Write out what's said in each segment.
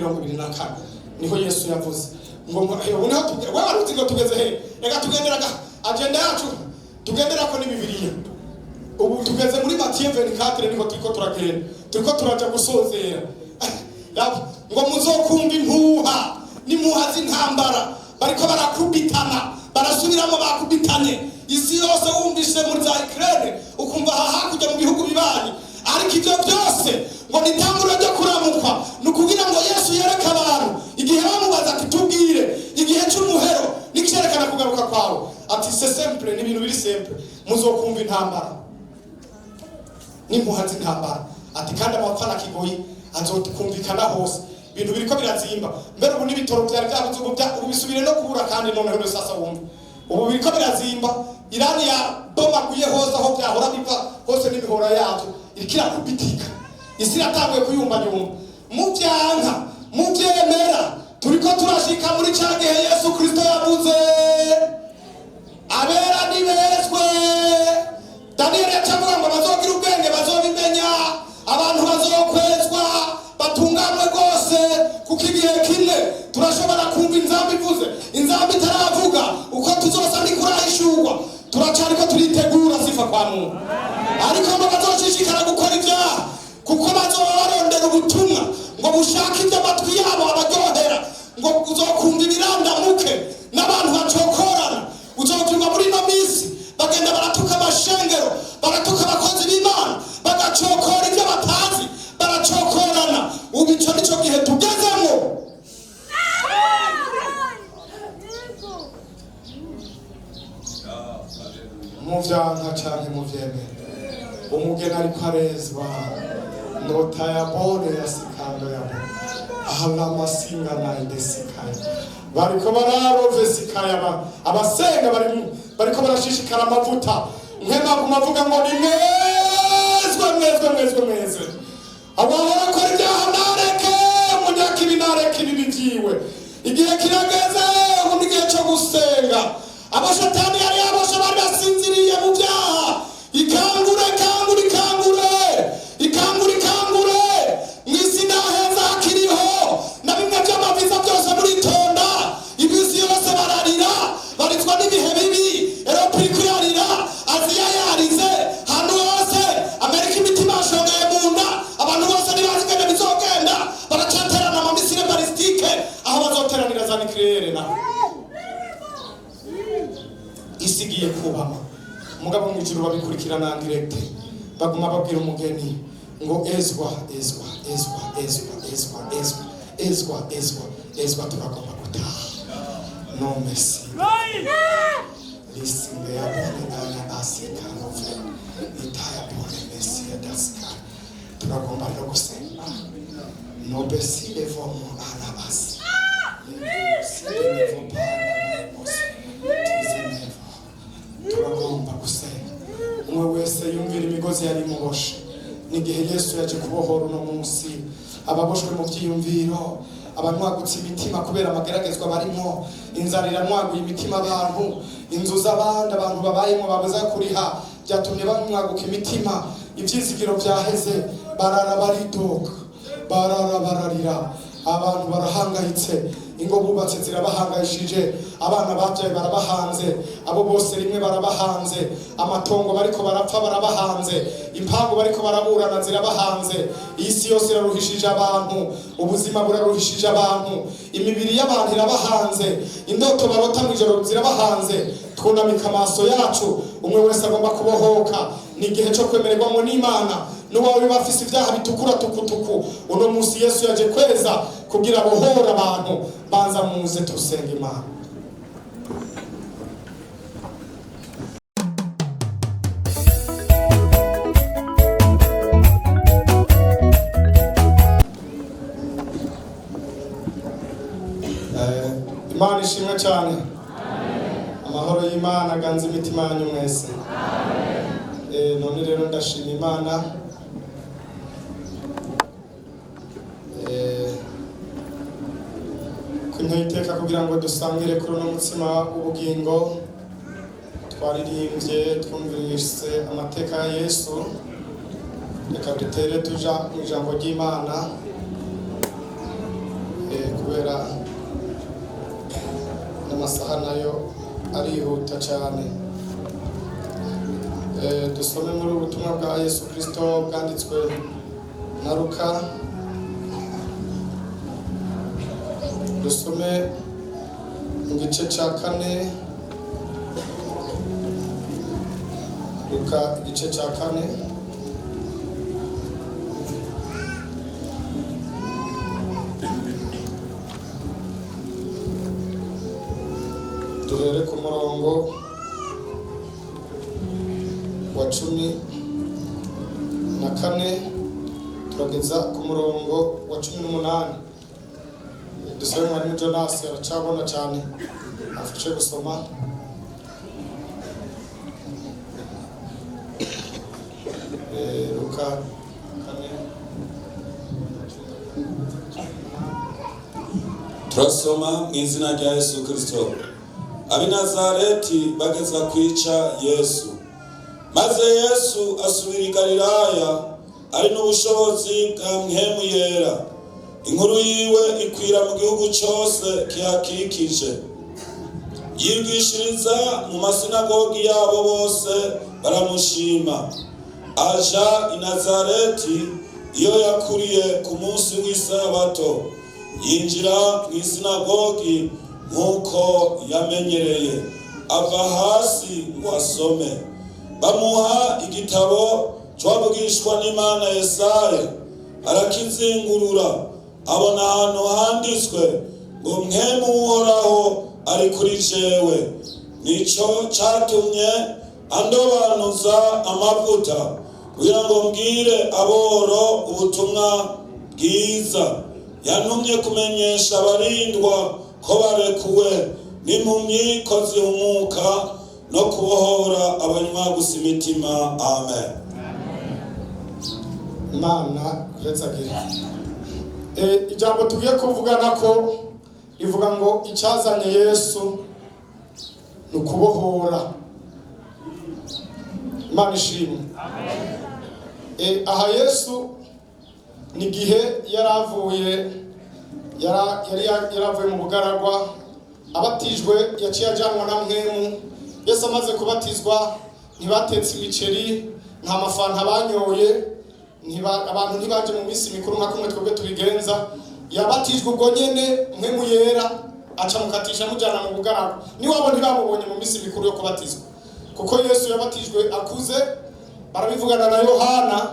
2024 niho Yesu yavuze ngo unaho waruti ngo tugeze he reka tugenderaga agenda yacu tugendera ko ni Bibiliya ubu tugeze muri Matthieu 24 niko turiko turaja gusozera ngo muzokumva impuha n'impuha z'intambara bariko barakubitana barasubiramo bakubitanye isi yose wumvise muri za Ukraine ukumva hakurya mu bihugu bibanyi ariko ibyo byose ngo nitangura ryo kuramukwa nukugira ngo Yesu yereka abantu igihe bamubaza ati tubwire igihe cy'umuhero nikiyerekana kugaruka kwawe ati c'est simple ni ibintu biri simple muzokumva intambara n'impuha z'intambara ati kandi amapfana kigoyi azokumvikana hose ibintu biriko birazimba mbere ubu n'ibitoro byari byabuze ubu bisubire no kubura kandi noneho sasa wumva ubu biriko birazimba Irani ya bomaguye hose aho byahora biva hose n'ibihora yacu irikira kubitika isi yatanguye kuyumba muvyanka muvyemera turiko turashika muri cyagihe Yesu Kristo yavuze abera nibezwe Daniel yacavuga ngo bazogira ubwenge bazobimenya abantu bazokwezwa batunganwe rwose kuko igihe kimwe turashobora kumva inzamba ivuze inzamba itaravuga uko tuzosa ndikurahishurwa turacariko turitegura sifa kwa Mungu ariko ngo bazoshishikara gukora ibyaha kuko bazoba barondera ubutumwa ngo bushake ibyo amatwi yabo abaryohera ngo uzokumva ibirandamuke n'abantu bacokorana uzovyumva muri ino minsi bagenda baratuka amashengero baratuka abakozi b'Imana bagacokora ibyo batazi baracokorana ubu ico nico gihe tugezemo muvyanka canke muvyemera umugeni ariko arezwa nota ya bone ya sikando ya ahala masinga na indesikaya bariko bararove sikaya abasenga bariko barashishikara amavuta nkema kumavuga ngo ni mwezwe abahora ko ibyaha nareke munyaka ibinareke ibibyiwe igihe kirageze ubu igihe cyo gusenga abashatani yari abasha bari basinziriye mu byaha ikangure mwisi naheza hakiriho na bimwe by'amaviza byose muritonda ibisi yose bararira baritwa n'ibihe bibi Europe iri kuyarira Aziya yarize hano hose Amerika imitima yashongaye mu nda abantu bose ntibazigenda bizogenda baracaterana mu misile balistike aho bazoteranira za nucleaire na isigiye kubama mugabo mu ijuru babikurikirana direct baguma babwira umugeni ngo ezwa turagomba gutaha no merci listen they are born ana asika no friend itaya born merci daska turagomba no gusenga no besi evomo ana asi turagomba gusenga umwe wese yumvira imigozi yari muboshe n'igihe Yesu yaje kubohora uno munsi ababoshwe mu byiyumviro abanwagutse imitima kubera amageragezwa barimo inzara iranwaguye imitima abantu inzu z'abandi abantu babayemo babuza kuriha byatumye bamwaguka imitima ibyizigiro byaheze barara baridoga barara bararira abantu barahangayitse ingo bubatse zirabahangayishije abana bavyaye barabahanze abo bose rimwe barabahanze amatongo bariko barapfa barabahanze impango bariko baraburana zirabahanze isi yose iraruhishije abantu ubuzima buraruhishije abantu imibiri y'abantu irabahanze indoto barota mwijoro zirabahanze twunamika amaso yacu umwe wese agomba kubohoka ni igihe cyo kwemererwamo n'Imana n'uwawe bafise ibyaha bitukura tukutuku uno munsi Yesu yaje kweza kugira bohora abantu banza muze tusenga Imana. Imana ishimwe cyane. Amahoro y'Imana aganze imitima yanyu mwese. None rero ndashima Imana kuntiteka kugira ngo dusangire kuri no mutsima w'ubugingo twaririmbye twumvise amateka ya Yesu reka dutere tuja mu ijambo ry'Imana Luka nayo arihuta cyane. Dusome muri ubutumwa bwa Yesu Kristo bwanditswe na Luka. Dusome mu gice cya 4. Luka igice cya 4. Duhere ku murongo wa 14 turageza ku murongo wa 18. Dusome mwarimu Jonas aracabona cyane afashe gusoma. Luka 4. Turasoma mu izina rya Yesu Kristo. Ab'i Nazareti bageza kwica Yesu. Maze Yesu asubira i Galilaya ari n'ubushobozi bwa Mpwemu Yera. Inkuru yiwe ikwira mu gihugu cyose kihakikije. Yigishiriza mu masinagogi yabo bose baramushima. Aja i Nazareti iyo yakuriye ku munsi w'isabato. Yinjira mu isinagogi nk'uko yamenyereye, ava hasi ngo asome. Bamuha igitabo cyavugishwa n'Imana Yesaya, arakizingurura, abona ahantu handitswe ngo Mpwemu w'Uhoraho ari kuri jewe. Nico cyatumye andobanuza amavuta kugira ngo mbwire aboro ubutumwa bwiza. Yantumye kumenyesha abarindwa ko barekuwe, n'impumyi ko zihumuka, no kubohora abanywa gusa imitima. Amen. Imana kuretsagira. Ijambo tugiye kuvugana ko rivuga ngo icyazanye Yesu ni ukubohora. Imana ishimwe. Aha Yesu ni gihe yaravuye mu bugaragwa, abatijwe yaciye ajyanwa na Mpwemu. Yesu amaze kubatizwa ntibatetse imiceri, nta mafanta banyoye, abantu ntibaje mu minsi mikuru nka kumwe twebwe tubigenza. Yabatijwe ubwo nyene Mpwemu Yera aca mukatisha mujyana mu bugaragwa. Niwabo ntibamubonye mu minsi mikuru yo kubatizwa, kuko Yesu yabatijwe akuze. Barabivugana na Yohana.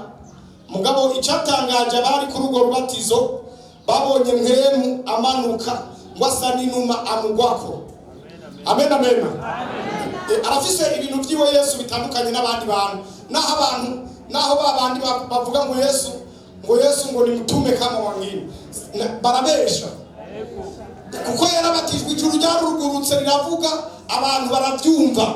Mugabo icyatangaje abari kuri urwo rubatizo babonye Mpwemu amanuka ngo asa n'inuma amugwako. Amen, amen. Arafise ibintu byiwe Yesu bitandukanye n'abandi bantu. Naho babandi bavuga ngo Yesu ngo ni mtume kama wengine, barabesha. Kuko yarabatijwe ijuru ryarugurutse riravuga, abantu barabyumva.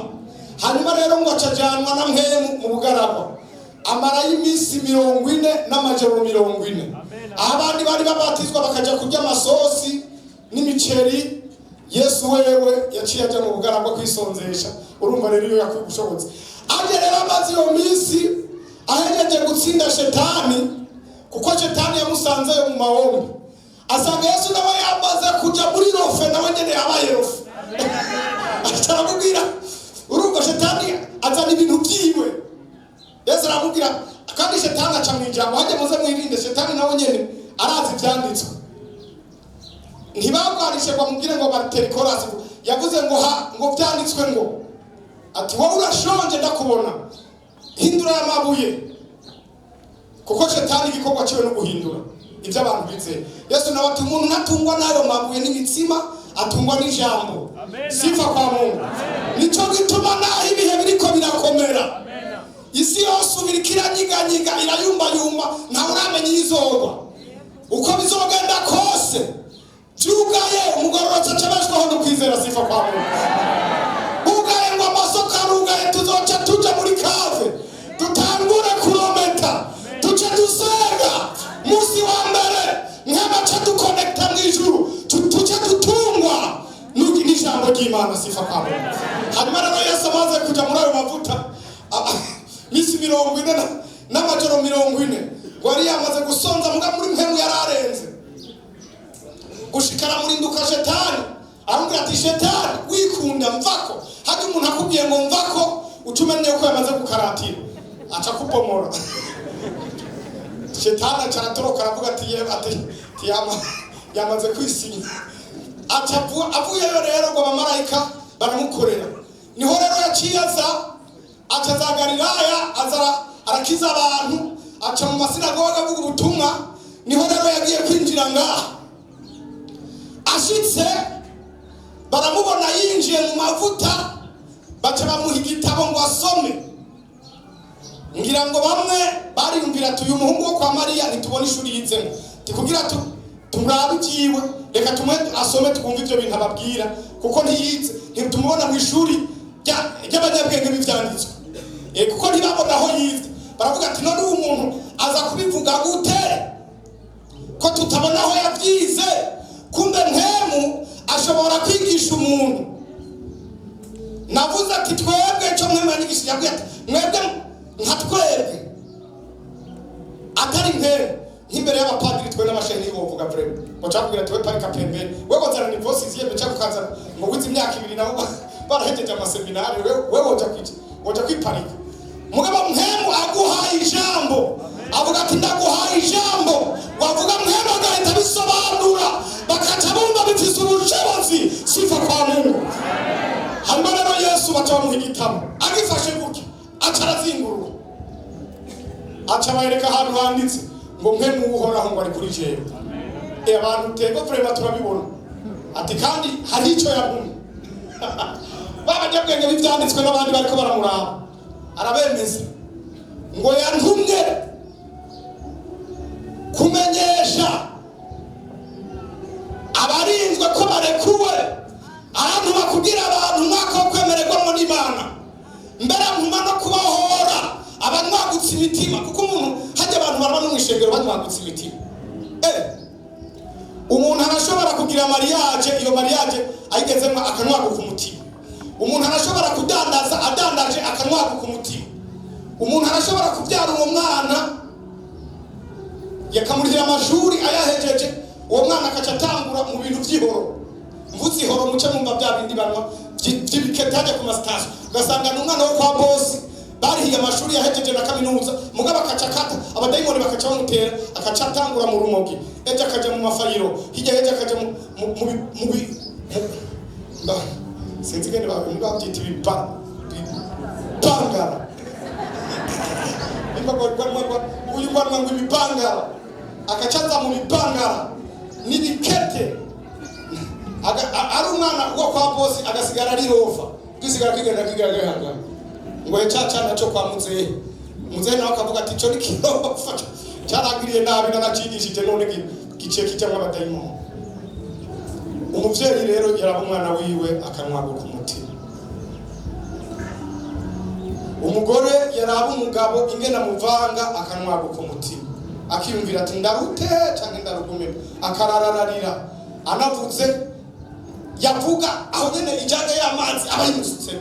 Hanyuma rero ngo acajyanwa na Mpwemu mu bugaragwa, amara y'iminsi 40 n'amajoro 40. Abandi bari babatizwa bakaja kurya amasosi n'imiceri, Yesu wewe yaciye aja mu bugaragwa kwisonzesha. Urumva rero iyo yakwiye gushobotse. Aje rero amazi yo minsi ahejeje gutsinda shetani, kuko shetani yamusanze mu mahombi. Asanga Yesu nawe yamaze kuja muri rofe, nawe nyene yabaye rofe. Aramubwira, urumva shetani azana ibintu byiwe. Yesu aramubwira, kandi shetani aca mu ijambo, hajye muze mwirinde. Shetani nawe nyene arazi ibyanditswe. Ntibabwarishe bamubwire ngo batere korasi, yavuze ngo byanditswe ngo ati wowe urashonje ndakubona, hindura amabuye. Kuko shetani igikorwa cyiwe no guhindura ibyo abantu bizeye. Yesu nawe ati umuntu natungwa nayo mabuye n'imitsima, atungwa n'ijambo. Sifa kwa Mungu. Nico gituma naho ibihe biriko birakomera, isi yose ubirikiranyiganyiga irayumbayumba, ntawe uramenya izogwa uko bizogenda kose. Byugaye umugororotse acabashwaho no kwizera. Sifa kwa Mungu. Ugaye ngo amasoko arugaye, tuzoca tuja muri kave, tutangure kurometa, tuce dusenga musi wa mbere, nk'amaca dukonekta mw'ijuru, tuce dutungwa n'ijambo ry'Imana. Sifa kwa Mungu. Hanyuma rero Yesu amaze kuja muri ayo mavuta misi 40 n'amajoro 40, ngo yari yamaze gusonza. Muga muri Mpwemu yararenze gushikara muri nduka shetani. Aramubwira ati shetani ndagukunda mvako. Hadi umuntu akubwiye ngo mvako utumenye ko yamaze gukaratira aca kubomora. Shetani aratoroka aravuga ati yamaze kwisinya. Avuyeyo rero ngo abamarayika baramukorera. Niho rero yaciye aca za Galilaya arakiza abantu, aca mu masinagoga avuga ubutumwa. Niho rero yagiye kwinjira ngaha. Ashitse baramubona yinjiye mu mavuta, baca bamuha igitabo ngo asome. Ngira ngo bamwe bariyumvira ati uyu muhungu wo kwa Mariya ntitubona ishuri yizemo, kugira tumurabe ikiwe, reka tumwe asome twumve ibyo bintu ababwira, kuko ntiyize, ntitumubona mu ishuri ry'abanyabwenge b'ivyanditswe. Kuko ntibabona aho yize. Baravuga ati none uwo muntu aza kubivuga gute ko tutabona aho yabyize? Kumbe mpemu ashobora kwigisha umuntu. Navuze ati twebwe cyo mwe mwanyigisha, yabwiye ati mwebwe nka twebwe atari mpemu nk'imbere y'abapadiri twe n'amasheni bovuga vrema bacakubwira twe parika pembeni wewe nzana ni voice ziye becakukaza ngo wize imyaka 2 nabo barahejeje amaseminari wewe woja kwiparika. Mugabo mpemu aguhaye ijambo, avuga ati ndaguhaye ijambo, wavuga mpemu agahita bisobanura bakaca bumva bifise ubushobozi sifa kwa Mungu. Hanyuma rero Yesu baca bamuha igitabo, agifashe gutya aca arazingurura, aca abereka ahantu handitse ngo mpemu uhoraho ngo ari kuri jewe. Abantu tego vrema turabibona ati kandi hari icyo yabumye. Babanyabwenge b'ivyanditswe n'abandi bariko baramuraba arabemeza ngo yantumye kumenyesha abarinzwe ko barekuwe, arantuma kugira abantu umwaka wo kwemererwamo n'Imana, mbere ntuma no kubahora abanyagutse imitima, kuko umuntu hajya abantu baraba no mwishengero banyagutse imitima. Umuntu arashobora kugira mariage, iyo mariage ayigezemo akanwaguka umutima. Umuntu arashobora kudandaza adandaje akanwaguka umutima. Umuntu arashobora kubyara uwo mwana yakamurihira amashuri ayahejeje, uwo mwana akaca atangura mu bintu by'ihoro. Mvuze ihoro muce mumva bya bindi banwa by'ibiketaje ku mastation, ugasanga n'umwana wo kwa boss barihiye amashuri yahejeje na kaminuza, mugaba akacakata abadayimoni bakaca bamutera, akaca atangura mu rumogi, eje akaja mu mafayiro, hirya eje akaja mu sinzi gene bavuga byiti bipangara. Uyu mwana ngo ibipangara akacaza mu bipangara n'ibikete, ari umwana wo kwa boss agasigara ari rofa, gisigara kigenda ngo yacaca naco kwa muzehe nawe akavuga ati cyo nikirofa cyaragiriye nabi nanacigishije none gice kijamwe abadayimoni. Umuvyeyi rero yaraba umwana wiwe akanwaguka umutima. Umugore yaraba umugabo ingena muvanga akanwaguka umutima, akiyumvira ati ndarute cyangwa ndarugume, akarararira anavuze yavuga aho nyene ijaga y'amazi abayimutse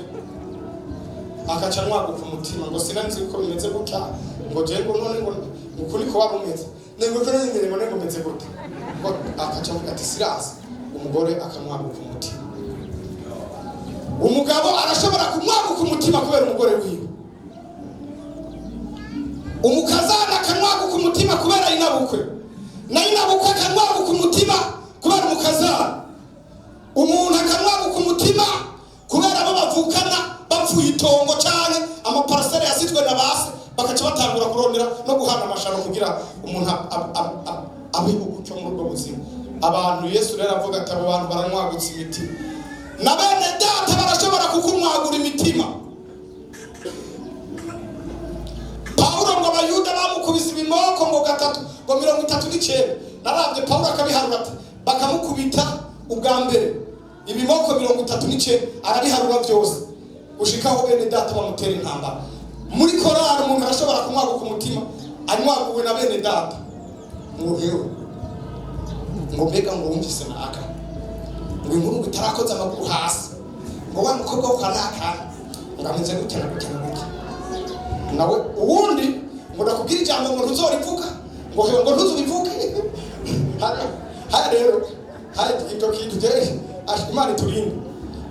akaca nwaguka umutima ngo sinanzi uko bimeze gutya, ngo jengo none ngo ukuri ko warumeze nego kare nyine ngo nego meze gutya, ngo akaca avuga ati sirasi. Umugore akamwaguka umutima. Umugabo arashobora kumwaguka umutima kubera umugore wiwe. Umukazana akamwaguka umutima kubera inabukwe, na inabukwe akamwaguka umutima kubera umukazana. Umuntu akamwaguka umutima kubera abo bavukana bapfuye itongo cyane amaparasere yasitwe na base, bakaca batangura kurondera no guhana amasharo kugira umuntu abihugu cyo mu rugo buzima. Abantu Yesu rero avuga ati abo bantu baranwagutse imitima, na bene data barashobora kukumwagura imitima. Paulo ngo abayuda bamukubise ibimoko ngo gatatu ngo 39, naravye Paulo akabiharura ati bakamukubita ubwa mbere ibimoko 39 arabiharura byose gushikaho bene data bamutera intambara. Muri korari umuntu arashobora kumwaguka umutima anywaguwe na bene data, ngo hewe ngo mbega ngo wumvise naka ngo inkuru bitarakoze amaguru hasi, ngo wa mukobwa wo kanaka ngo ameze gutya na gutya na gutya, nawe uwundi ngo nakubwira ijambo ngo ntuzorivuga, ngo hewe ngo ntuzubivuge. Hari rero hari ibyo kintu je Imana turinde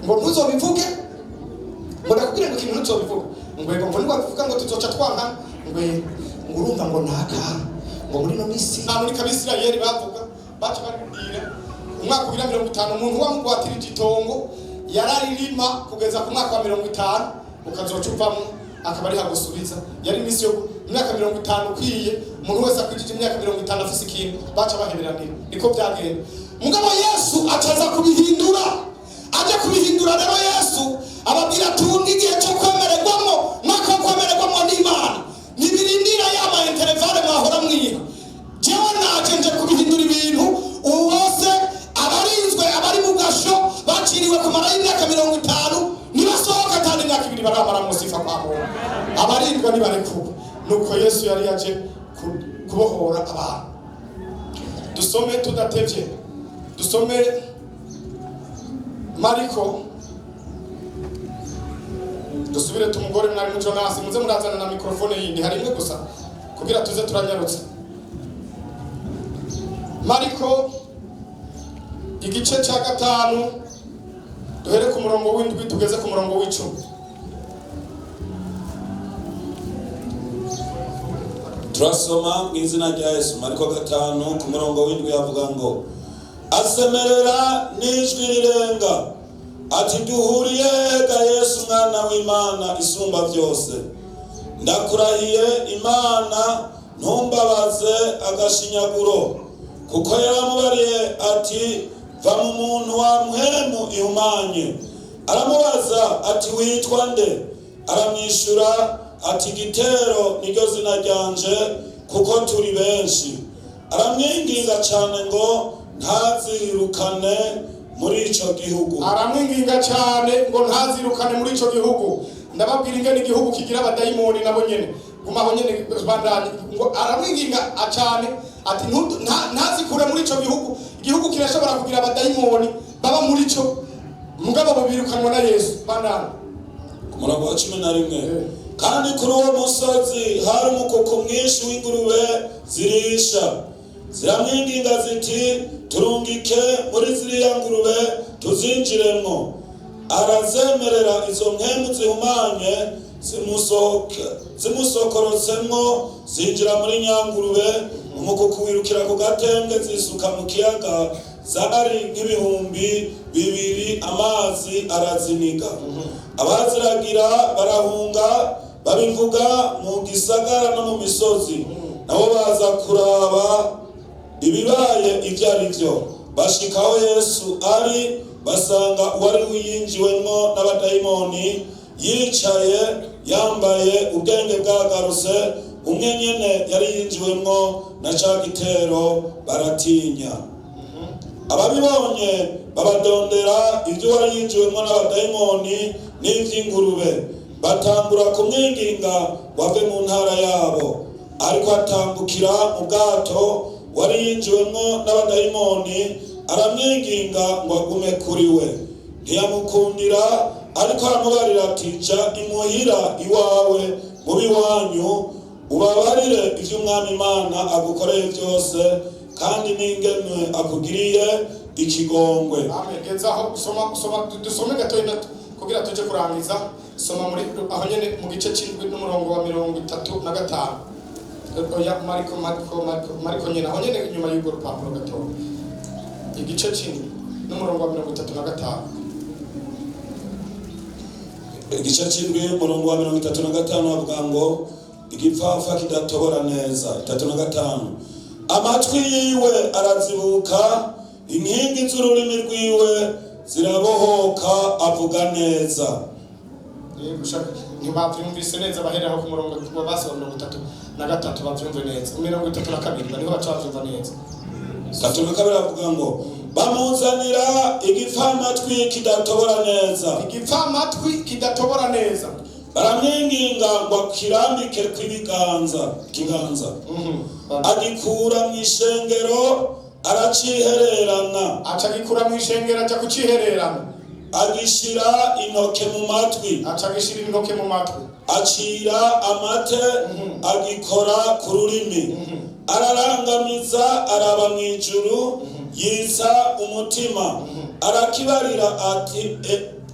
ngo ntuzobivuge, ngo ndakubwira ngo ikintu ntuzobivuge, ngo niba bivuga ngo tuzoca twanka, ngo urumva ngo naka, ngo muri no misi nta muri kabisirayeli bavuga baca baribwira umwaka wa 50 umuntu wamugwatira igitongo yararirima kugeza ku mwaka wa 50 ukazocupamo akaba ari hagusubiza. Yari misi yo imyaka 50 kwiye, umuntu wese akwijije imyaka 50 afise ikintu baca baheberanira. Niko byagenda. Mugabo Yesu acaza kubihindura, aje kubihindura. Rero Yesu ababwira tundi igihe cyo kwemererwamo, mwaka wo kwemererwamo n'Imana nibirindira yama intervale mwahora mwiha. Jewe naje nje kubihindura ibintu. Ubu bose abarinzwe abari mu gasho baciriwe kumara imyaka 50 nibasohoka kandi imyaka 2 baramara musifa kwa Mungu. Abarindwa nibarekuwe. Nuko Yesu yari yaje kubohora abantu. Dusome tudatevye, dusome Mariko, dusubire tumugore mwari mu Jonas, muze murazana na mikrofone yindi hari imwe gusa kugira tuze turanyarutse. Mariko igice cya 5 duhere ku murongo w'indwi tugeze ku murongo w'icumi. Turasoma mu izina rya Yesu. Mariko 5 ku murongo w'indwi yavuga ngo asemerera n'ijwi rirenga ati duhuriye ga Yesu mwana w'Imana isumba byose, ndakurahiye Imana ntumbabaze agashinyaguro, kuko yaramubariye ati va mu muntu wa mpwemu ihumanye. Aramubaza ati witwa nde? Aramwishura ati Gitero niryo zina ryanje, kuko turi benshi. Aramwinginga cyane ngo ntazirukane muri ico gihugu. Aramwinginga cyane ngo ntazirukane muri ico gihugu. Ndababwira ingene igihugu kigira abadayimoni nabo nyene gumaho nyene bandanye, ngo aramwinginga cyane ati ntazikure muri ico gihugu. Igihugu kirashobora kugira abadayimoni baba muri ico, mugabo babirukanwa na Yesu bandanye. Umurongo wa 11 kandi kuri uwo musozi hari umukoko mwinshi w'ingurube zirisha, ziramwinginga ziti turungike muri ziriya ngurube tuzinjiremo. Arazemerera, izo mpwemu zihumanye zimusokorotsemo zinjira muri nyangurube. Umukoko wirukira ku gatembwe zisuka mu kiyaga, zari nk'ibihumbi 2 amazi araziniga. Abaziragira barahunga babivuga mu gisagara no mu misozi, nabo baza kuraba ibibaye ibyo ari byo. Bashikaho Yesu ari, basanga uwari wiyinjiwemo n'abadayimoni yicaye yambaye ubwenge bwagarutse. Umwe nyene yari yinjiwemo na ca Gitero, baratinya. Ababibonye babadondera ibyo wari yinjiwemo n'abadayimoni n'ivy'ingurube, batangura kumwinginga wave mu ntara yabo. Ariko atambukira mu bwato wari yinjiwemo n'abadayimoni, aramwinginga ngo agume kuri we. Ntiyamukundira, ariko aramubarira ati ja imuhira iwawe mu biwanyu, ubabarire ivyo umwami Imana agukoreye byose, kandi n'ingene akugiriye ikigongwe. Amen. Gezaho dusome gato kugira tuje kurangiza. Soma muri aho nyene mu gice cy'indwi n'umurongo wa 35. Oya Mariko nyene aho nyene nyuma y'urwo rupapuro gato. Igice cy'indwi n'umurongo wa 35. Igice cy'indwi umurongo wa 35 avuga ngo igipfafa kidatobora neza. 35 amatwi yiwe arazibuka, inkingi z'ururimi rwiwe zirabohoka, avuga neza. Ntibavyumvise neza baheraho ku murongo wa basi wa 33 bavyumve neza. 32 niho bacavyumva neza. 32 avuga ngo bamuzanira igipfamatwi kidatobora neza. Igipfamatwi kidatobora neza. Baramwinginga ngo akirambike kw'ibiganza. Agikura mu ishengero aracihererana. Acagikura mu ishengero aja kucihererana. Agishira intoke mu matwi. Acagishira intoke mu matwi. Acira amate, agikora ku rurimi. Ararangamiza, araba mu ijuru, yitsa umutima. Arakibarira ati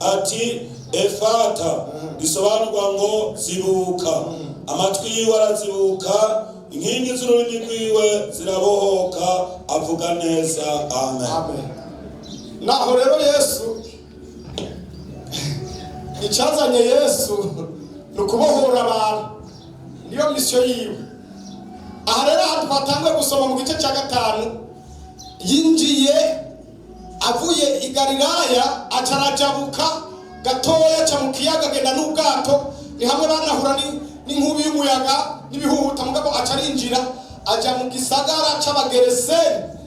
ati efata, risobanurwa ngo zibuka. Amatwi yiwe arazibuka, inkingi z'ururimi rwiwe zirabohoka, avuga neza. Amen. Amen. Naho rero Yesu, icyazanye Yesu ni ukubohora abantu, niyo misiyo yiwe. Aha rero ahantu twatangiye gusoma mu gice cya 5, yinjiye avuye i Galilaya acarajabuka gatoya ca mu kiyaga agenda n'ubwato, ni hamwe banahura n'inkubi y'umuyaga n'ibihuhuta, mugabo acarinjira aja mu gisagara c'abagereseni.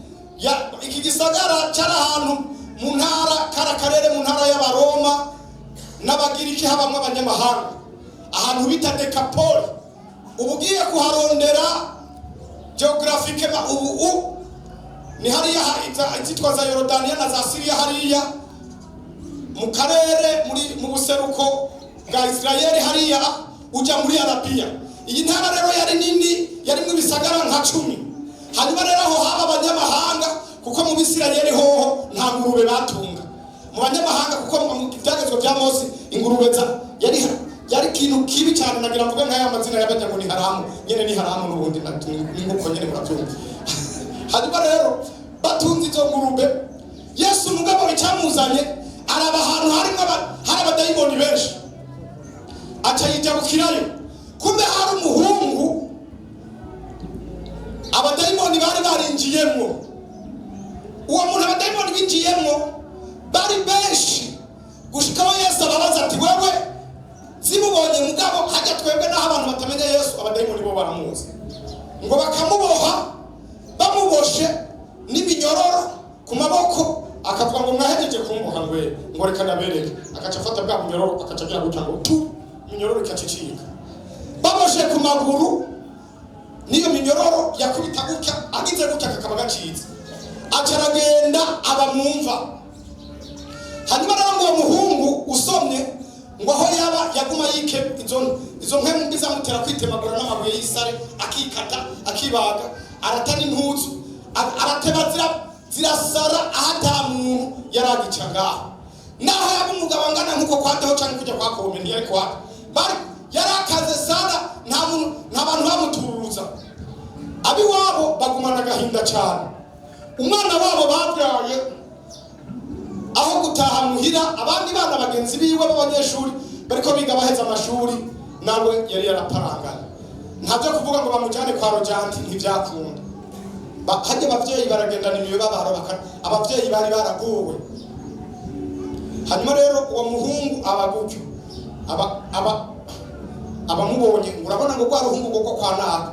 Iki gisagara cari ahantu mu ntara karakarere mu ntara y'Abaroma n'Abagiriki, habamwe abanyamahanga, ahantu bita Dekapoli. Ubugiye kuharondera geographique ubu ni hariya izitwa za Yorodaniya na za Siriya, hariya mu karere mu buseruko bwa Israeli, hariya uja muri Arabiya. Iyi ntara rero yari nini, yarimwe ibisagara nka 10. Hanyuma rero aho haba abanyamahanga, kuko mu Bisirayeli hoho nta ngurube batunga. Mu banyamahanga, kuko mu byagezwe bya Mose ingurube yari kintu kibi cyane, nagira mvuge nk'aya mazina y'abajya ngo ni haramu, nyene ni haramu n'ubundi n'inkuko nyene murabyumva. Hanyuma rero batunze izo ngurube, Yesu mugabo icyamuzanye araba ahantu hari abadayimoni benshi, aca yijabukirayo. Kumbe hari umuhungu abadayimoni bari barinjiyemwo. Uwo muntu abadayimoni binjiyemwo bari benshi, gushikaho Yesu ababaza ati wewe zimubonye mugabo hajya twebwe n'aho abantu batamenya Yesu, abadayimoni bo baramuzi, ngo bakamuboha bamuboshe n'ibinyororo ku maboko, akavuga ngo mwahejeje kumuboha ngo reka nabereke, akaca afata bwa binyororo akaca agira gutya ngo tu, minyororo ikacicika. Baboshe ku maguru niyo minyororo yakubita gutya, agize gutya kakaba gacitse, aca aragenda abamwumva. Hanyuma rero ngo muhungu usomye ngo aho yaba yaguma yike izo nkemu mbi zamutera kwitemagura n'amabuye y'isare, akikata akibaga, aratana impuzu, arateba zirasara ahata muntu yaragica ngaho. Naho yaba umugabo angana nkuko kwadeho cyane kujya kwa Kome ntiyari kwaka, bari yarakaze sana, nta bantu bamuturuza. Abiwabo bagumana agahinda cyane. Umwana wabo babyaye aho gutaha muhira, abandi bana bagenzi biwe b'abanyeshuri bariko biga baheza amashuri, nawe yari yaraparangana. Ntabyo kuvuga ngo bamujyane kwa Rojanti, ntibyakunda. Hajye abavyeyi baragendana imibabaro, abavyeyi bari baraguwe. Hanyuma rero uwo muhungu abagutyo abamubonye, urabona ngo rwaruhungu ngo kwa naka,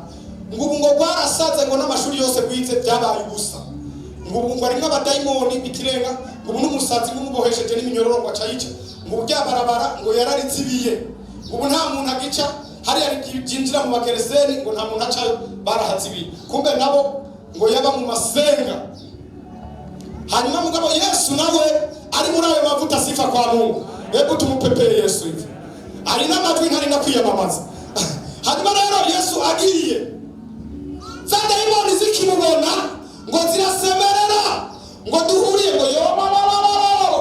ngo ubu ngo rwarasaze, ngo n'amashuri yose gwize byabaye ubusa, ngo ubu ngo arimo abadayimoni bitirenga, ngo n'umusazi ngumubohesheje n'iminyororo ngo acayica, ngo byabarabara ngo yararizibiye, ubu nta muntu agica hari byinjira mu bagereseni, ngo nta muntu acayo, barahazibiye. Kumbe nabo ngo yaba mu masenga. Hanyuma mugabo Yesu nawe ari muri ayo mavuta sifa kwa Mungu, hebu tumupepere Yesu hivi, ari n'amajwi ntari na kwiyamamaza. Hanyuma rero Yesu agiye, za dayimoni zikimubona ngo zirasemerera, ngo duhuriye, ngo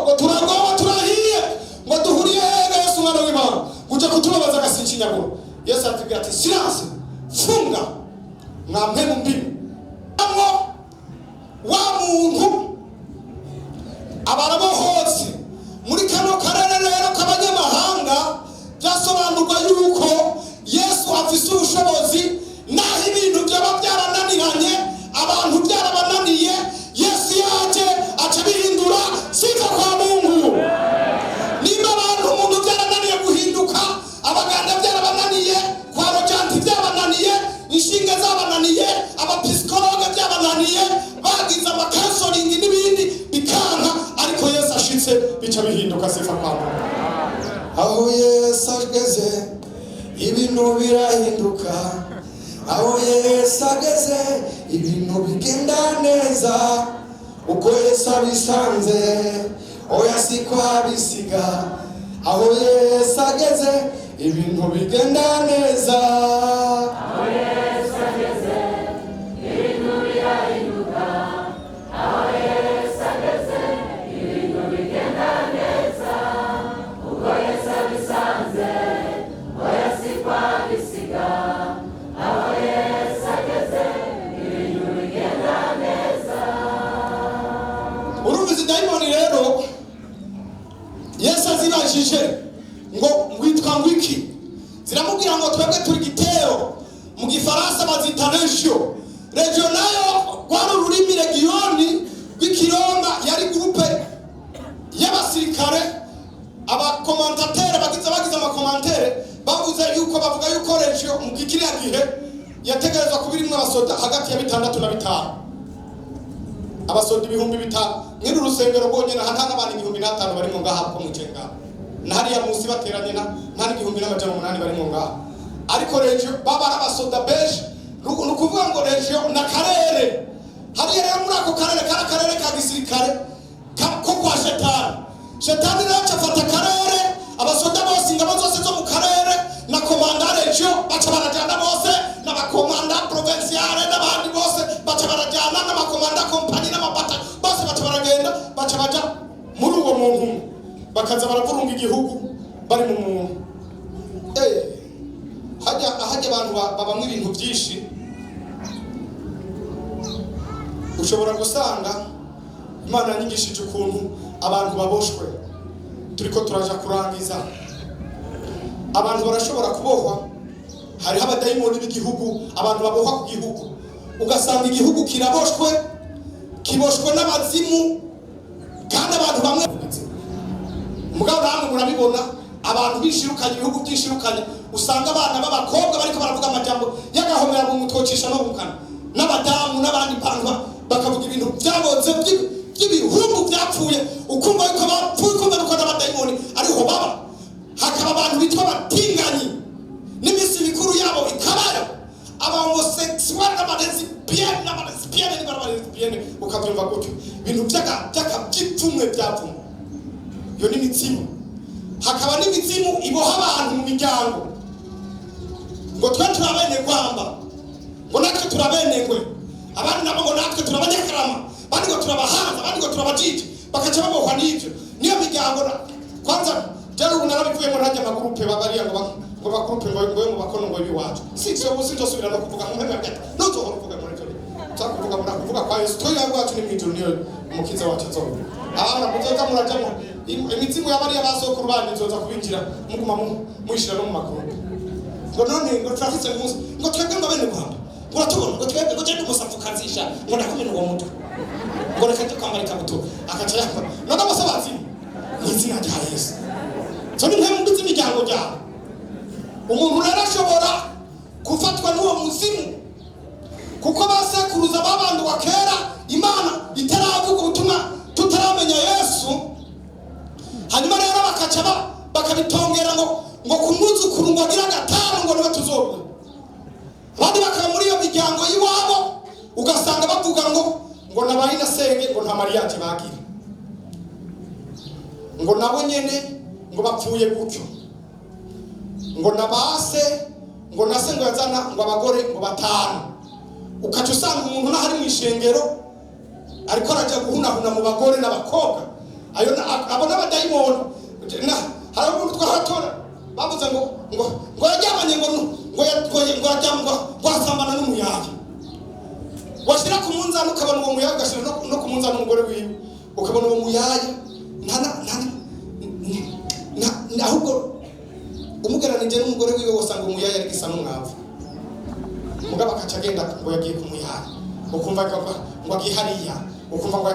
ngo turagoba turahiye, ngo duhuriye Yesu mwana w'Imana, uje kutubabaza agasinchinyaguro. Yesu atubwira ati silence, funga mwampemu mbibi. Amwo wa muntu abarabohotse muri kano karere rero k'abanyamahanga, byasobanurwa yuko Yesu afise ubushobozi, naho ibintu byaba byarananiranye, abantu byarabananiye, Yesu yaje aca bihindura sifa kwa Mungu. Nimba abantu umuntu byarananiye guhinduka, abaganga byarabananiye, kwa Rojanti byabananiye, inshinga zabananiye, abapsikologe byabananiye, bagize amakansoring n'ibindi bikanka, ariko Yesu ashitse bica bihinduka sifa kwa Mungu. Aho Yesu ageze ibintu birahinduka, aho Yesu ageze ibintu bigenda neza, uko Yesu abisanze oya siko abisiga. Aho Yesu ageze ibintu bigenda neza, aho Yesu ageze ibintu birahinduka, aho Yesu ageze ibintu bigenda neza. Urubizi dayimoni rero Yesu azibajije ngo witwa ngwiki, ziramubwira ngo twebwe turi gitero, mu gifaransa bazita regio. Regio nayo rwari ururimi regioni rw'ikiromba, yari groupe y'abasirikare. Abakomantatere bagize amakomantere bavuze yuko bavuga yuko regio mu kiriya gihe yategerezwa kubirimwe abasoda hagati ya 6 na 5, abasoda 5,000. Nk'uru rusengero bonyene hanta n'abandi 5,000 bari mu ngaha ko mucenga, nahariya munsi bateranye nta 1,800 bari mu ngaha. Ariko regio baba abasoda beje, nukuvuga ngo regio na karere. Hariya rero muri ako karere ka gisirikare ko kwa Shetani rero afata karere, abasoda bose ingabo zose zo mu karere na komanda regio baca barajana bose, n'abakomanda provinciale n'abandi bose baca barajana, n'abakomanda kompani n'amabata bose baca baragenda, baca baja muri uwo muntu bakaza baravurunga igihugu bari mu muntu. Hajya abantu babamwe ibintu byinshi. Ushobora gusanga Imana yanyigishije ukuntu abantu baboshwe. Turiko turaja kurangiza, abantu barashobora kubohwa. Hariho abadayimoni b'igihugu, abantu babohwa ku gihugu, ugasanga igihugu kiraboshwe, kiboshwe n'abazimu, kandi abantu bamwe mugabo namwe murabibona, abantu bishirukanye, ibihugu byishirukanye, usanga abana b'abakobwa bariko baravuga amajambo y'agahomera mu mutwocisha no gukana, n'abadamu n'abandi bantu bakavuga ibintu byaboze by'ibihumbu byapfuye, ukumva yuko bapfuye, ukumva yuko n'abadayimoni ariho baba. Hakaba abantu bitwa abatinganyi, n'imisi mikuru yabo ikabara, abahomosexual n'abalesbienne, ukavyumva gutyo ibintu by'akabyipfumwe byapfumwe. Iyo ni imizimu. Hakaba n'imizimu iboha abantu mu miryango, ngo twe turabene kwamba, ngo natwe turabene ngwe, abandi nabo ngo natwe turabanyakarama, abandi ngo turabahanza, abandi ngo turabajiji, bakaca babohwa n'ivyo. Niyo miryango kwanza jari ubu narabivuyemo nanjye amagurupe babariya ngo bagurupe ngo mu bakono ngo biwacu. Sinzosubira no kuvuga mu mpera y'agati, nozohora kuvuga muri cyo kuvuga kwa Yesu. Twe yawacu ni mwijuru, niyo umukiza wacu azoba. Abana muzoza murajamo imizimu y'abariya basokuru banyu izoza kubinjira muguma mwishira no mu makuru. Ngo none ngo traffic nguzi ngo twebwe ngo bene kwamba, ngo tubona ngo twebwe ngo cyane musafukazisha ngo ndakumena uwo mutu, ngo reka tukamara ikabuto akaca yakora none abasabazi n'izina rya Yesu. So ni mpemu mbizi imiryango ryawe. Umuntu rero ashobora gufatwa n'uwo muzimu, kuko basekuruza babandu wa kera Imana itaravuga ubutumwa tutaramenya Yesu. Hanyuma rero bakaca bakabitongera ngo kumwuzukuru ngo agira gatanu ngo niwe tuzobwe. Abandi bakaba muri iyo miryango y'iwabo ugasanga bavuga ngo nabayina senge ngo nta mariage bagira, ngo nabo nyene ngo bapfuye gutyo, ngo nabase ngo nase ngo yazana ngo abagore ngo 5. Ukaca usanga umuntu nahari mu ishengero ariko araja guhunahuna mu bagore n'abakobwa. Ayo abo n'abadayimoni. Hari umuntu twahatora bavuze ngo yajyamanye ngo yasambana n'umuyaga, washira ku munzani ukabona uwo muyaga, ugashira no ku munzani umugore wiwe ukabona uwo muyaga ahubwo umugeranije n'umugore wiwe wasanga umuyaga ari gisa n'umwavu. Mugabo akaca agenda ngo yagiye ku muyaga, ukumva ngo agiye hariya, ukumva ngo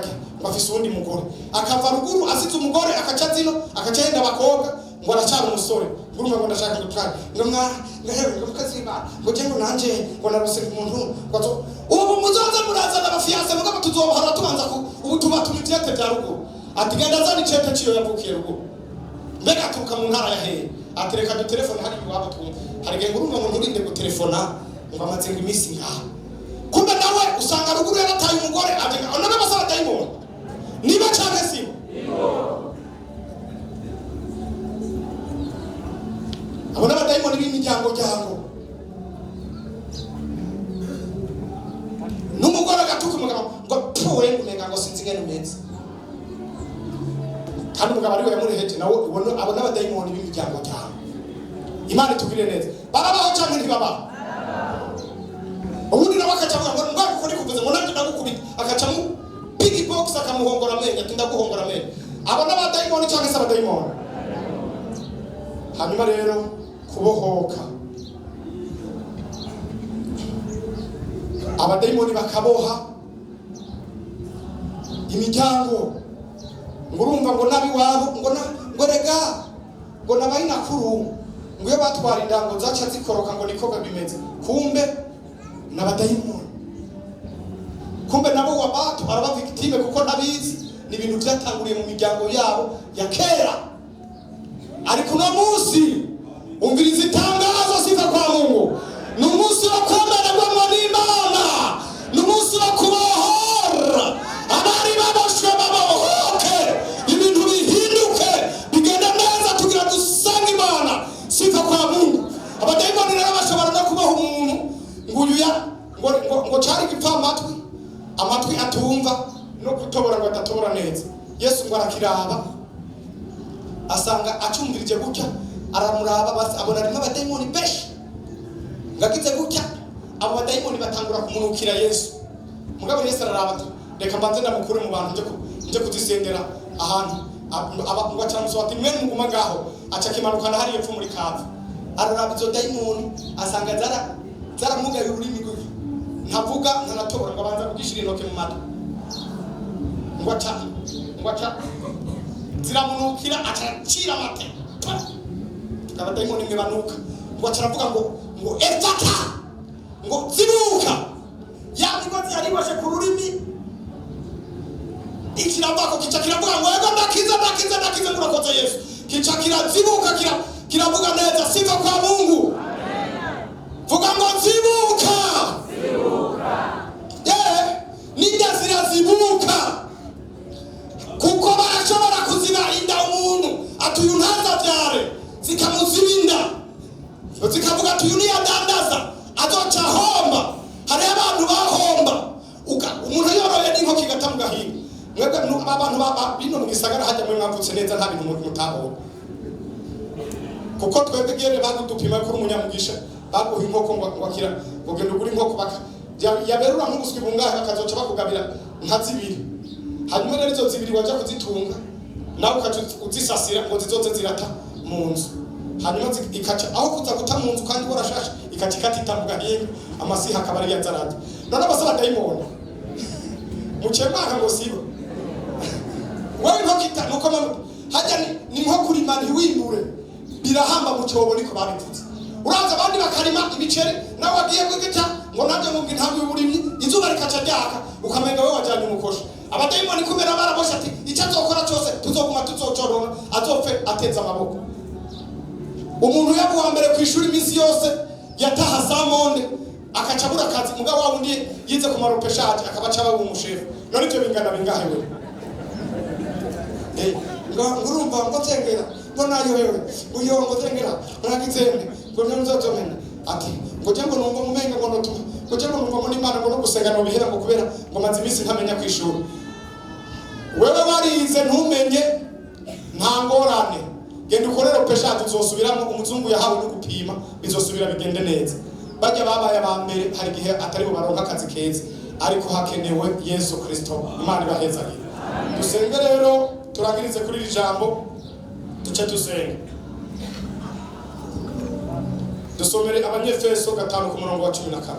afise uwundi mugore, akava ruguru asize umugore akaca zino akaca yenda abakobwa ngo aracyari umusore, ngurumva ngo ndashaka gutwara ngo mukazima ngo gendo nanje ngo narose umuntu ubu muzoza murazana abafiyanse mugabo tuzohora tubanza ubu tubatuma ivyete bya ruguru. Ati genda zana icete ciyo yavukiye ruguru, mbega aturuka mu ntara ya hehe, atereka du telefone hari iwabo twumva. Hari gihe ngurumva ngo nturinde gutelefona ngo amaze ngo imisi ngaha, kumbe nawe usanga ruguru yarataye umugore ajenga onana basaba dayimoni. Niba cyane sibo abo n'abadayimoni b'imiryango ryango, n'umugore agatuka umugabo ngo pfuwe ngumenga ngo sinzi ngene umeze, kandi umugabo ariwe yamureheje nawe ubona abo n'abadayimoni b'imiryango ryango. Imana itugirire neza. Barabaho cyangwa ntibabaho? Ubundi nawe akaca ngo ngakuri kuvuza ngo nanjye ndagukubita, akaca mu big box box akamuhongora amenyo ati ndaguhongora amenyo. Abo n'abadayimoni cyangwa se abadayimoni. Hanyuma rero kubohoka, abadayimoni bakaboha imiryango. Ngurumva ngo nabi wabo ngo rega ngo nabayi nakuru ngo iyo batwara indango zaca zikoroka ngo niko bimeze. Kumbe n'abadayimoni, kumbe nabo wabatu araba victime kuko nabizi ni ibintu byatanguriye mu miryango yabo ya kera. Ariko no munsi umviriza itangazo siva kwa Mungu, ni umunsi wo kwemererwa n'Imana, ni umunsi wo kubohora abari baboshwe babohoke, ibintu bihinduke bigenda neza tugira dusanga Imana siva kwa Mungu. Abadayimoni rero bashobora no kubaho umuntu ngo cyari gipfa amatwi atumva no kutobora ngo atatobora neza. Yesu ngo arakiraba asanga acumvirije gutya, aramuraba basi abona arimo abadayimoni benshi. Ngagize gutya abo badayimoni batangura kumunukira Yesu. Mugabo Yesu araraba ati reka mbanze ndamukure mu bantu nje kuzisendera ahantu. Ngo acamuso ati mwe muguma ngaho, aca kimanukana hari epfo muri kava. Araraba izo dayimoni asanga zaramugaye ururimi rwe, ntavuga ntanatobora ngo abanza kugishira intoke mu matwi. Ngo aca ziramunukira acacira amate. Abadayimoni mwe banuka ngo acaravuga ngo efata ngo zibuka. Ya migozi yaribashe ku rurimi ikiravako kica kiravuga ngo ego ndakiza murakoze Yesu. Kica kirazibuka kiravuga neza sifa kwa Mungu. Vuga ngo zibuka. Ninda zirazibuka kuko barashobora kuziba inda umuntu atuyu ntaza byare zikamuzibinda zikavuga ati uyu niyadandaza azoca homba. Hari abantu bahomba umuntu yoroye n'inko kigata mu gahinga. Mwebwe abantu bino mu gisagara hajya mwe mwavutse neza nta bintu mutabona, kuko twebwe gere bagudupima kuri umunyamugisha baguha inkoko ngo akira ngo genda ugura inkoko baka yaberura nk'ubuswi bungahe bakazoca bakugabira nka zibiri. Hanyuma rero izo zibiri waja kuzitunga nawe ukazisasira ngo zizoze zirata mu nzu. Hanyuma ikaca aho kuza guta mu nzu kandi warashashe ikaca ikatita mu gahinga amasiha akaba ari yazaranje. None abasaba dayimoni mucemaka ngo sibo wewe ntokita nuko hajya ni nko kurima ntiwindure birahamba mu cyobo niko babipfutse. Uraza abandi bakarima ibiceri nawe wagiye kwigita ngo nabyo mu ntabwo y'uburimyi izuba rikaca ryaka ukamenga wewe wajyanye umukosha. Abadayimoni kubera barabosha ati icyo azokora cyose tuzoguma tuzocorona azopfe ateza amaboko. Umuntu yabu wa mbere ku ishuri iminsi yose yataha samonde akacabura akazi mugabo wa wundi yize ku maropeshaje akabaca aba umushefu. None ibyo bingana bingahe we? Ngurumva ngo tengera ngo nayo wewe uyo ngo tengera uragizende ngo nzozomena ati ngo jengo numva mumenga ngo notuma ngo jengo numva muri Imana ngo no gusenga no bihera ngo kubera ngo maze imisi ntamenya kwishura. Wewe warize ntumenye nta ngorane, genda ukorera pesha tuzosubiramo umuzungu yahawe no gupima bizosubira bigende neza. Bajya babaye abambere hari gihe atari bo baronka akazi keza, ariko hakenewe Yesu Kristo. Imana ibahezagire. Dusenge rero turangirize kuri iri jambo duce dusenge. Dusomere Abanyefeso 5 ku murongo wa 14.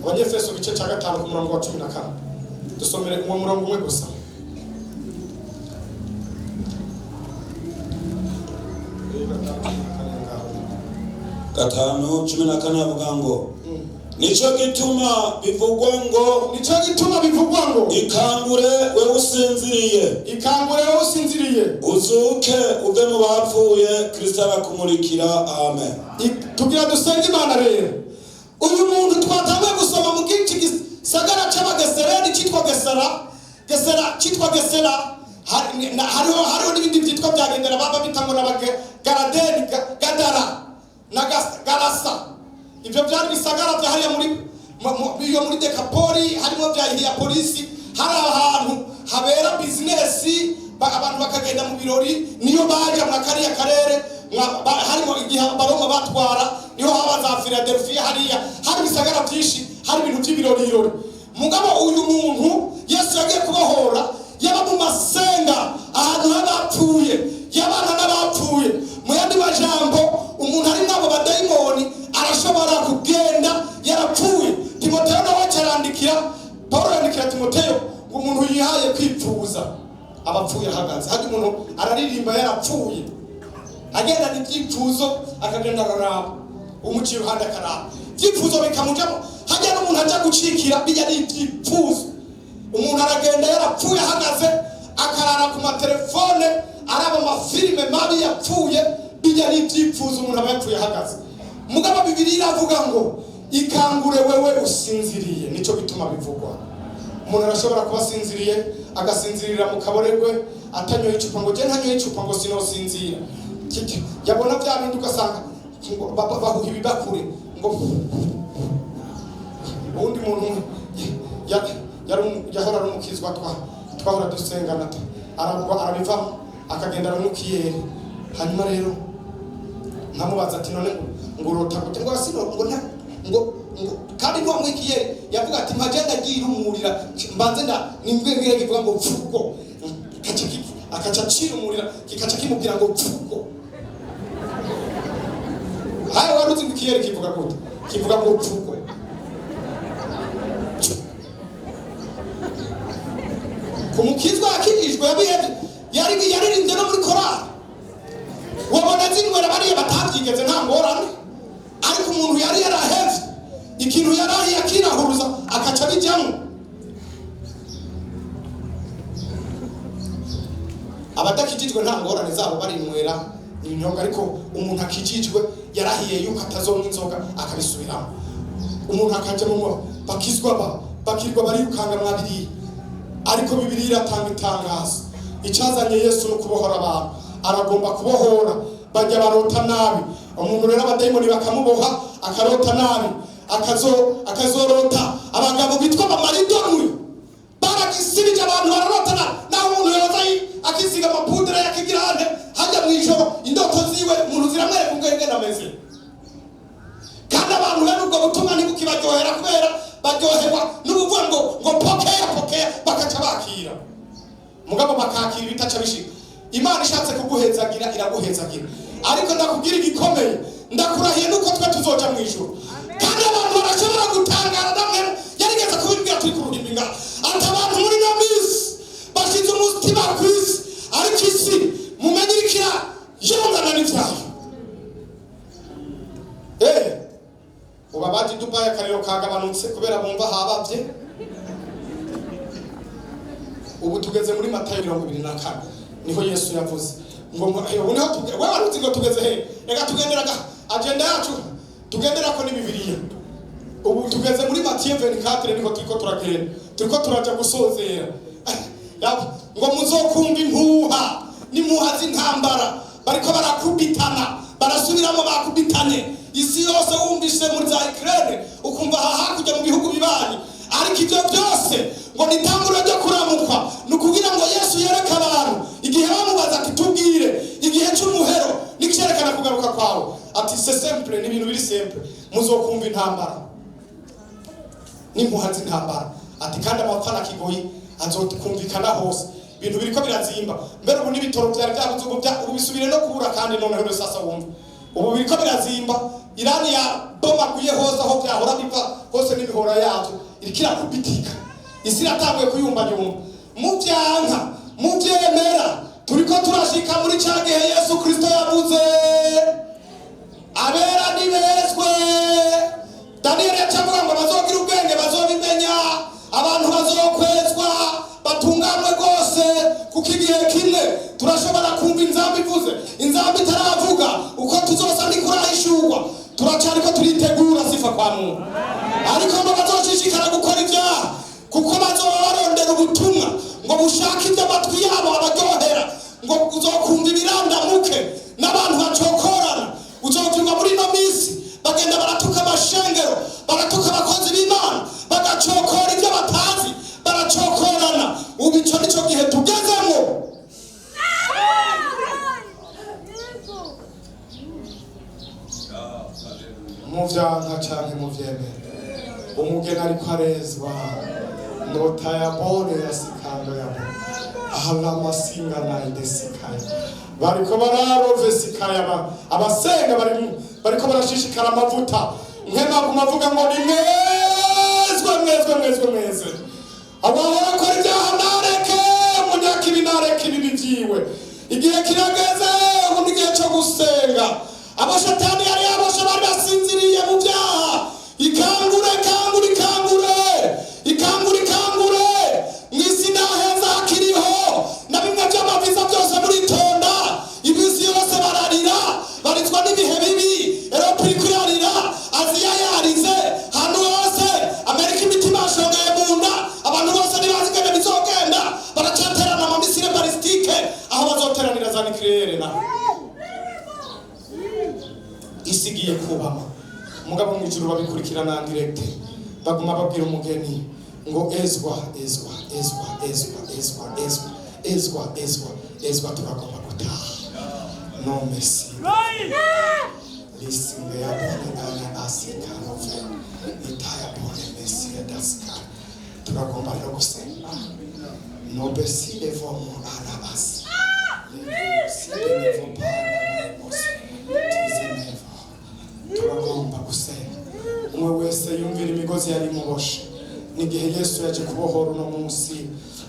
Abanyefeso gice cya 5 ku murongo wa 14. Dusomere uwo murongo umwe gusa. Gatanu 14 avuga ngo nico gituma bivugwa ngo ikangure we usinziriye uzuke uve mu bapfuye Kristo arakumurikira. Amen. Tugira dusenge Imana rero. Uyu muntu twatangiye gusoma mu gice gisagara c'abagesereni cyitwa Gesera hariho n'ibindi byitwa byagendera baba bitango n'abagaradeni Gadara na Garasa. Ibyo byari bisagara bya hariya muri Dekapoli, harimo bya Heliapolisi, hari ahantu habera business abantu bakagenda mu birori, niyo baje mu kariya karere harimo igihe Abaroma batwara niho haba za Philadelphia hariya hari bisagara byinshi hari ibintu by'ibirori. Mugabo uyu muntu Yesu yagiye kubohora yaba mu masenga ahantu habapfuye yabana n'abapfuye. Mu yandi majambo umuntu ari nabo badayimoni arashobora kugenda yarapfuye. Timoteyo nawe cyarandikira Paulo yandikira Timoteyo ngo umuntu yihaye kwipfuza abapfuye ahagaze. Hadi umuntu araririmba yarapfuye agenda n'ibyipfuzo akagenda araraba umuciye ruhande akaraba byipfuzo bikamujamo. Hajya n'umuntu ajya gucikira bijya n'ibyipfuzo. Umuntu aragenda yarapfuye ahagaze akarara ku matelefone araba amafilime mabi yapfuye bijya n'ibyipfuzo umuntu aba yapfuye ahagaze. Mugabo Bibiliya iravuga ngo ikangure wewe usinziriye. Nico bituma bivugwa. Umuntu arashobora kuba asinziriye agasinzirira mu kaborerwe atanyoye icupa ngo je ntanyoye icupa ngo sinosinzira. Yabona bya bindi ugasanga bahuha ibibakure ngo undi muntu yahora rumukizwa twahora dusengana arabivamo akagenda aramukiyeri. Hanyuma rero nkamubaza ati none ngo urota gute ngo asino ngo kandi nko mwikiyeri yavuga ati magenda girumurira mbanze nimbwenge bivuga ngo pfuko akaca cirumurira kikaca kimubwira ngo pfuko. Hayo waruzi mwikiyeri kivuga gute? Kivuga ngo pfuko. Kumukizwa akijijwe yaririmbye no muri korali. Wabona zinwera bariya batabyigeze nta ngorane. Ariko umuntu yari yaraheze ikintu yarahi yakirahuruza akaca bijyamo. Abadakijijwe nta ngorane zabo barinwera inyoga, ariko umuntu akijijwe yarahiye yuko atazonywa inzoga akabisubiramo. Umuntu akaje mu bakirwa barikanga mwabiri. Ariko Bibiliya iratanga itangazo. Icyazanye Yesu no kubohora abantu. Aragomba kubohora bajya barota nabi. Umuntu rero abadayimoni bakamuboha akarota nabi akazorota abagabo bitwa bamaridonwe baragisirije abantu bararota naho umuntu yoza akisiga amapudre yakigirane hajya mwijoro indoto ziwe umuntu ziramwereka ubwenge nameze. Kandi abantu rero ubwo butumwa ntibukibaryohera kubera baryoherwa n'ubuvuga ngo pokea bakaca bakira. Mugabo bakakira ibitaca bishika. Imana ishatse kuguhezagira iraguhezagira. Ariko ndakubwira igikomeye ndakurahiye nuko twe tuzoja mu ijuru. Kandi abantu barashobora gutangara namwe yarigeze kubibwira turi kuruhimbinga ati abantu muri no misi bashize umutima kwisi ariko isi mumenyikira yongana n'ivyayo. Ubabaji Dubai akariro kagabanutse kubera bumva habavye. Ubu tugeze muri Matayo 24 niho Yesu yavuze ngo wewe waruzi ngo tugeze he. Reka tugenderaga agenda yacu tugendera ko ni Bibiliya. Ubu tugeze muri Matayo 24 niho turiko turaja gusozera. Ngo muzokumva impuha n'impuha z'intambara bariko barakubitana barasubiramo bakubitane. Isi yose wumvise muri za Ukraine ukumva hakurya mu bihugu bibanyi. Ariko ibyo byose ngo nitangura ryo kuramukwa nukugira ngo Yesu yereka abantu igihe bamubaza ati tubwire igihe cy'umuhero nikicyerekana kugaruka kwawe ati c'est simple ni ibintu biri simple muzokumva intambara n'impuha z'intambara ati kandi amapfana kigoyi azokumvikana hose ibintu biriko birazimba mbere ubu n'ibitoro byari byabuze ubu bisubire no kubura kandi noneho sasa wumva ubu biriko birazimba. Irani ya bomaguye hose aho byahora biva hose n'ibihora yazo irikira kubitika. Isi iratanguye kuyumba muvyanka muvyemera turiko turashika muri cyagihe Yesu Kristo yavuze abera nibezwe. Daniel yacavuga ngo bazogira ubwenge bazobimenya abantu bazokwezwa batunganwe rwose kuko igihe kimwe turashobora kumva inzamba ivuze inzamba itaravuga uko tuzosa ndikurahishurwa turacariko turitegura sifa kwa Mungu. Ariko ngo bazoshishikara gukora ibyaha kuko bazoba barondera ubutumwa ngo bushake iby'amatwi yabo abaryohera ngo uzokumva ibirandamuke n'abantu bacokorana. Uzovyumva muri no misi bagenda baratuka amashengero baratuka abakozi b'Imana bagacokora ibyo batazi baracokorana. Ubu ico nico gihe tugezemo. muvyanka canke muvyemere umugeni ariko arezwa nota ya bone ya sikando ya bone ahala masinga na idesikaya bariko bararove sikaya abasenga bariko barashishikara amavuta nkema kumavuga ngo ni mwezwe abahora ko ibyaha nareke munyaka ibinareke ibibivyiwe igihe kirageze ubu igihe cyo gusenga abashatani yari abasha bari basinziriye mu byaha ikangure mwisi naheza hakiriho na bimwe by'amaviza byose muritonda ibisi yose bararira baritwa n'ibihe bibi Europe iri kurarira Aziya yarize hano hose Amerika imitima yashongaye mu nda abantu bose ntibazigana bizogenda baracaterana mu misile balistike aho bazoteranira za nucleaire na isigiye kubama mugabo mu ijuru babikurikirana direct baguma babwira umugeni ngo ezwa turagomba gutaha no messi lisinge ya bone ana asika nove itaya bone messi ya daska turagomba no gusenga no bessi evomo ana asi turagomba gusenga umwe wese yumvira imigozi yari muboshe n'igihe Yesu yaje kubohora uno munsi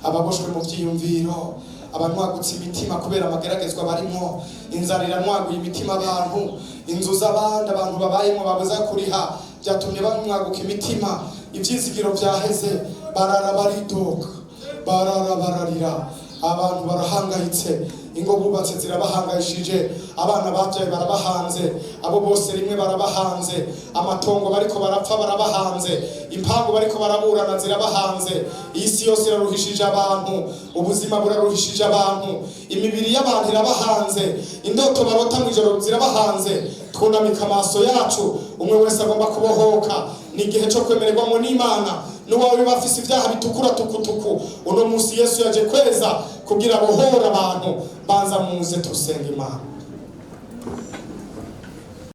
ababoshwe mu byiyumviro abanwagutse imitima kubera amageragezwa barimo inzara iranwaguye imitima abantu inzu z'abandi abantu babayemo babuza kuriha byatumye bamwaguka imitima ibyizigiro byaheze barara baridoga barara bararira abantu barahangayitse ingo bubatse zirabahangayishije abana bavyaye barabahanze abo bose rimwe barabahanze amatongo bariko barapfa barabahanze impango bariko baraburana zirabahanze isi yose iraruhishije abantu ubuzima buraruhishije abantu imibiri y'abantu irabahanze indoto barota mw'ijoro zirabahanze twunamika amaso yacu umwe wese agomba kubohoka ni igihe cyo kwemererwamo n'Imana n'uwawe bafise ibyaha bitukura tukutuku uno munsi Yesu yaje kweza kugira bohora abantu banza muze tusenga Imana.